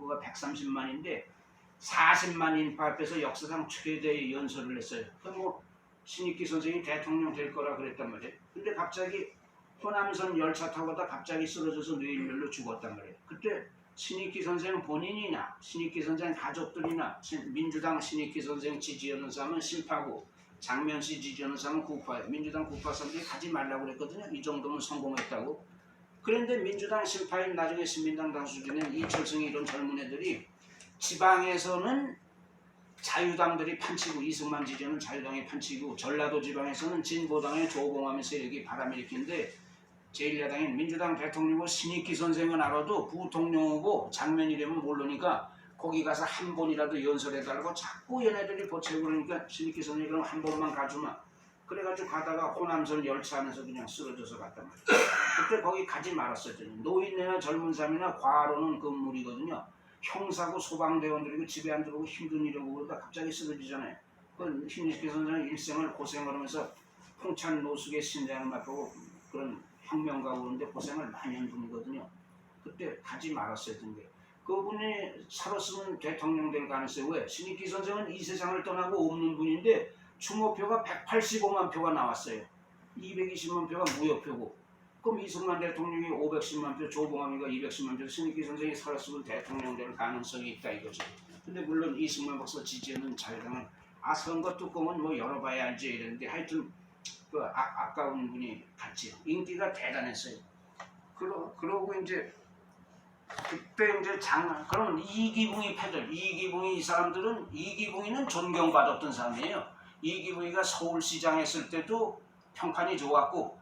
인구가 130만인데 40만 인파 앞에서 역사상 최대의 연설을 했어요. 뭐 신익기 선생이 대통령 될 거라 그랬단 말이에요. 근데 갑자기 호남선 열차 타고다 갑자기 쓰러져서 뇌인멸로 죽었단 말이에요. 그때 신익기 선생 본인이나 신익기 선생 가족들이나 민주당 신익기 선생 지지하는 사람은 심파고 장면씨 지지하는 사람은 구파예요. 민주당 구파 사람들이 가지 말라고 그랬거든요. 이 정도면 성공했다고. 그런데 민주당 심파인 나중에 신민당 당수되는 이철승이 이런 젊은 애들이 지방에서는 자유당들이 판치고 이승만 지지하는 자유당이 판치고 전라도 지방에서는 진보당의 조봉암의 세력이 바람일으키는데 제1야당인 민주당 대통령 후보 신익기 선생은 알아도 부통령 후보 장면이라면 모르니까 거기 가서 한 번이라도 연설해달라고 자꾸 얘네들이 보채고 그러니까 신익기 선생이 그럼 한 번만 가주마. 그래가지고 가다가 호남선 열차 안에서 그냥 쓰러져서 갔단 말이에요. 그때 거기 가지 말았어요. 노인네나 젊은 사람이나 과로는 금물이거든요. 형사고 소방대원들이고 집에 안 들어오고 힘든 일이라고 그러다 갑자기 쓰러지잖아요. 그 신익기 선생은 일생을 고생을 하면서 풍찬 노숙의 신장을 맛보고 그런 혁명가고 그런데 고생을 많이 한 분이거든요. 그때 가지 말았어야 되는 게 그분이 살았으면 대통령 될 가능성이 왜? 신익기 선생은 이 세상을 떠나고 없는 분인데 추모표가 185만 표가 나왔어요. 220만 표가 무효표고 그럼 이승만 대통령이 510만 표, 조봉암이가 210만 표, 신익기 선생이 살았으면 대통령 될 가능성이 있다 이거죠. 근데 물론 이승만 박사 지지하는 자유당은 선거 뚜껑은 뭐 열어봐야 알지 이랬는데 하여튼 그 아까운 분이 갔지. 인기가 대단했어요. 그러고 이제 그때 이제 그럼 이기붕이 패들, 이기붕이 이 사람들은 이기붕이는 존경받았던 사람이에요. 이기붕이가 서울시장 했을 때도 평판이 좋았고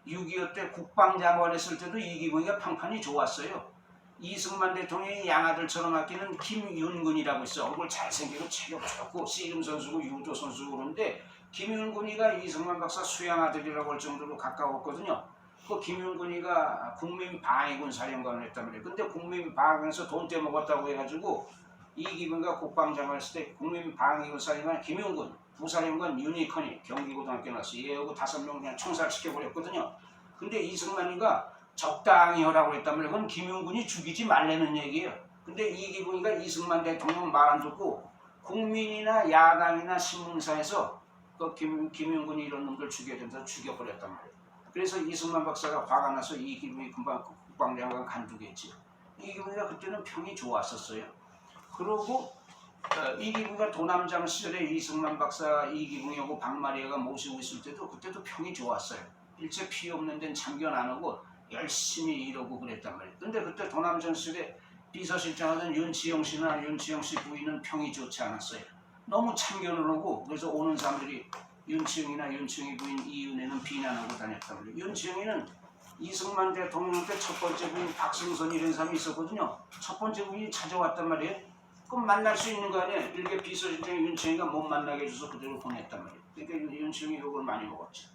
6.25 때 국방장관 했을 때도 이기붕이가 평판이 좋았어요. 이승만 대통령이 양아들처럼 아끼는 김윤근이라고 있어. 얼굴 잘생기고 체격 좋고 씨름 선수고 유도 선수고 그런데 김윤근이가 이승만 박사 수양 아들이라고 할 정도로 가까웠거든요. 그 김윤근이가 국민방위군 사령관을 했단 말이에요. 근데 국민방위군에서 돈 떼먹었다고 해가지고 이기붕이가 국방장관 했을 때 국민방위군 사령관 김윤근, 부사령관 유니컨이 경기고등학교 나왔어. 얘하고 5명 그냥 총살시켜버렸거든요. 근데 이승만이가 적당히 하라고 했단 말이에요. 그건 김윤근이 죽이지 말라는 얘기예요. 근데 이기붕이가 이승만 대통령 말 안 듣고 국민이나 야당이나 신문사에서 그 김윤근이 이런 놈들 죽여야 된다고 죽여버렸단 말이에요. 그래서 이승만 박사가 화가 나서 이기붕이 금방 국방장관 간두겠지. 이기붕이가 그때는 평이 좋았었어요. 그러고 이기붕이가 도남장 시절에 이승만 박사 이기붕이하고 박마리아가 모시고 있을 때도 그때도 평이 좋았어요. 일체 피 없는 데는 참견 안 하고 열심히 이러고 그랬단 말이에요. 근데 그때 도남장 시절에 비서실장 하던 윤치영 씨나 윤치영 씨 부인은 평이 좋지 않았어요. 너무 참견을 하고 그래서 오는 사람들이 윤치영이나 윤치영이 부인 이은혜는 비난하고 다녔단 말이에요. 윤치영이는 이승만 대통령 때 첫 번째 부인 박승선 이런 사람이 있었거든요. 첫 번째 부인이 찾아왔단 말이에요. 그럼 만날 수 있는 거 아니에요. 일개 비서실장이 윤치영이가 못 만나게 해줘서 그대로 보냈단 말이에요. 그러니까 윤치영이 욕을 많이 먹었죠.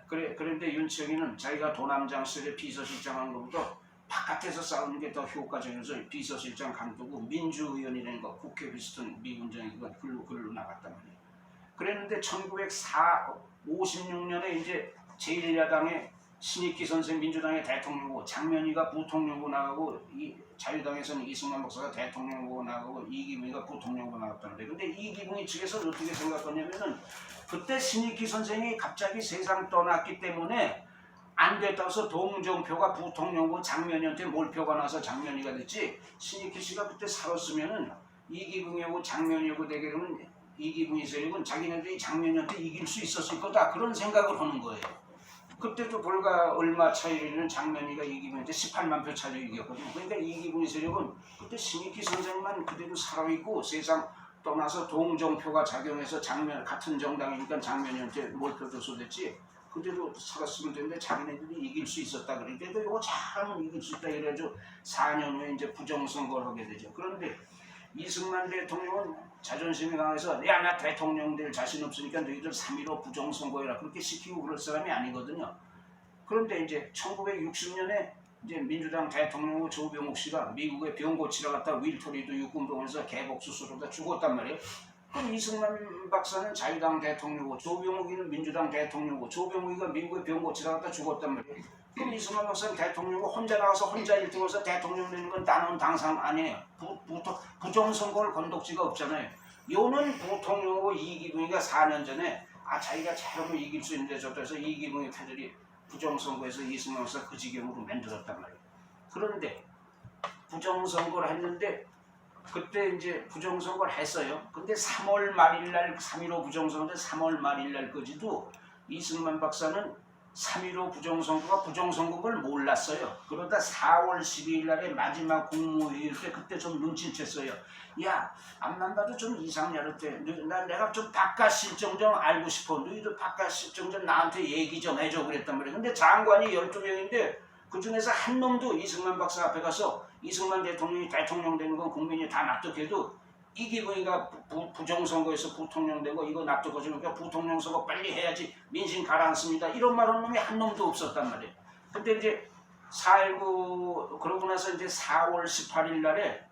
그런데 윤치영이는 자기가 도남장 시절에 비서실장 한 것보다 바깥에서 싸우는 게 더 효과적이어서 비서실장 간두고 민주의원이라는 거 국회 비슷한 미군정이고 글로 나갔단 말이에요. 그랬는데 1956년에 이제 제1야당의 신익기 선생 민주당의 대통령 후보 장면이가 부통령 후보 나가고 자유당에서는 이승만 박사가 대통령 후보 나가고 이기붕이가 부통령 후보 나갔다는데 근데 이기붕이 측에서 어떻게 생각하냐면은 그때 신익기 선생이 갑자기 세상 떠났기 때문에 안 됐다고 해서 동정표가 부통령 후보 장면이한테 몰표가 나서 장면이가 됐지 신익기 씨가 그때 살았으면은 이기붕이하고 장면이하고 대결하면 이기붕이 세력은 자기네들이 장면이한테 이길 수 있었을 거다 그런 생각을 하는 거예요. 그때도 불과 얼마 차이는 장면이가 이기붕한테 18만 표 차이로 이겼거든요. 그러니까 이기붕이 세력은 그때 신익기 선생만 그대로 살아있고 세상 떠나서 동정표가 작용해서 같은 정당이니까 장면이한테 몰표도 쏟았지 그대로 살았으면 되는데 자기네들이 이길 수 있었다 그러니까 이거 잘하면 이길 수 있다 이래가지고 4년 후에 이제 부정선거를 하게 되죠. 그런데 이승만 대통령은 자존심이 강해서 야 나 대통령 될 자신 없으니까 너희들 3.15 부정선거해라 그렇게 시키고 그럴 사람이 아니거든요. 그런데 이제 1960년에 이제 민주당 대통령 후 조병옥 씨가 미국에 병 고치러 갔다 윌터리도 육군병원에서 개복 수술하다 죽었단 말이에요. 그럼 이승만 박사는 자유당 대통령이고 조병옥이는 민주당 대통령이고 조병옥이가 미국에 병 고치러 갔다 죽었단 말이에요. 그럼 이승만 박사는 대통령고 혼자 나가서 혼자 1등해서 대통령 되는 건 나는 당상 아니에요. 부정선거를 건 독지가 없잖아요. 요는 부통령하고 이기붕이가 4년 전에 자기가 잘하면 이길 수 있는데 저도해서 이기붕이 패들이 부정선거에서 이승만 박사 그 지경으로 만들었단 말이에요. 그런데 부정선거를 했는데 그때 이제 부정선거를 했어요. 근데 3월 말일날 3.15 부정선거 3월 말일날까지도 이승만 박사는 3.15 부정선거가 부정선거인 걸 몰랐어요. 그러다 4월 12일 날에 마지막 국무회의 때 그때 좀 눈치챘어요. 야, 앞만 봐도 좀 이상하대. 내가 좀 바깥 실정 좀 알고 싶어. 너희도 바깥 실정 좀 나한테 얘기 좀 해줘 그랬단 말이에요. 근데 장관이 12명인데 그 중에서 한 놈도 이승만 박사 앞에 가서 이승만 대통령이 대통령 되는 건 국민이 다 납득해도 이기붕이가 부정선거에서 부통령 되고 이거 납득하지 않으니까 부통령 선거 빨리 해야지 민심 가라앉습니다. 이런 말 하는 놈이 한 놈도 없었단 말이에요. 근데 이제 4.19 그러고 나서 이제 4월 18일 날에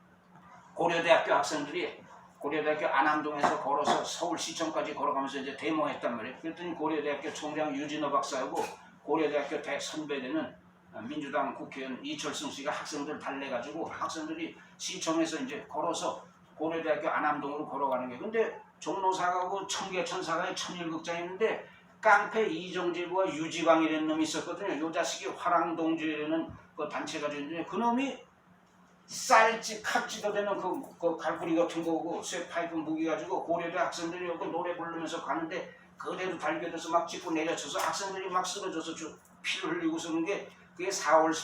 고려대학교 학생들이 고려대학교 안암동에서 걸어서 서울시청까지 걸어가면서 이제 데모했단 말이에요. 그랬더니 고려대학교 총장 유진호 박사하고 고려대학교 선배되는 민주당 국회의원 이철승 씨가 학생들 달래가지고 학생들이 시청에서 이제 걸어서 고려대학교 안암동으로 걸어가는 게 근데 종로사가고 청계천사가에 천일극장이 있는데 깡패 이정재부와 유지광이라는 놈이 있었거든요. 요 자식이 화랑동주라는 그 단체가 있는데 그 놈이 쌀집 칼집도 되는 그 갈고리 같은 거고 쇠파이프 무기 가지고 고려대 학생들이 여기 노래 부르면서 가는데 그대로 달겨들어서 막 짚고 내려쳐서 학생들이 막 쓰러져서 피를 흘리고 쓰는 게 그게 4월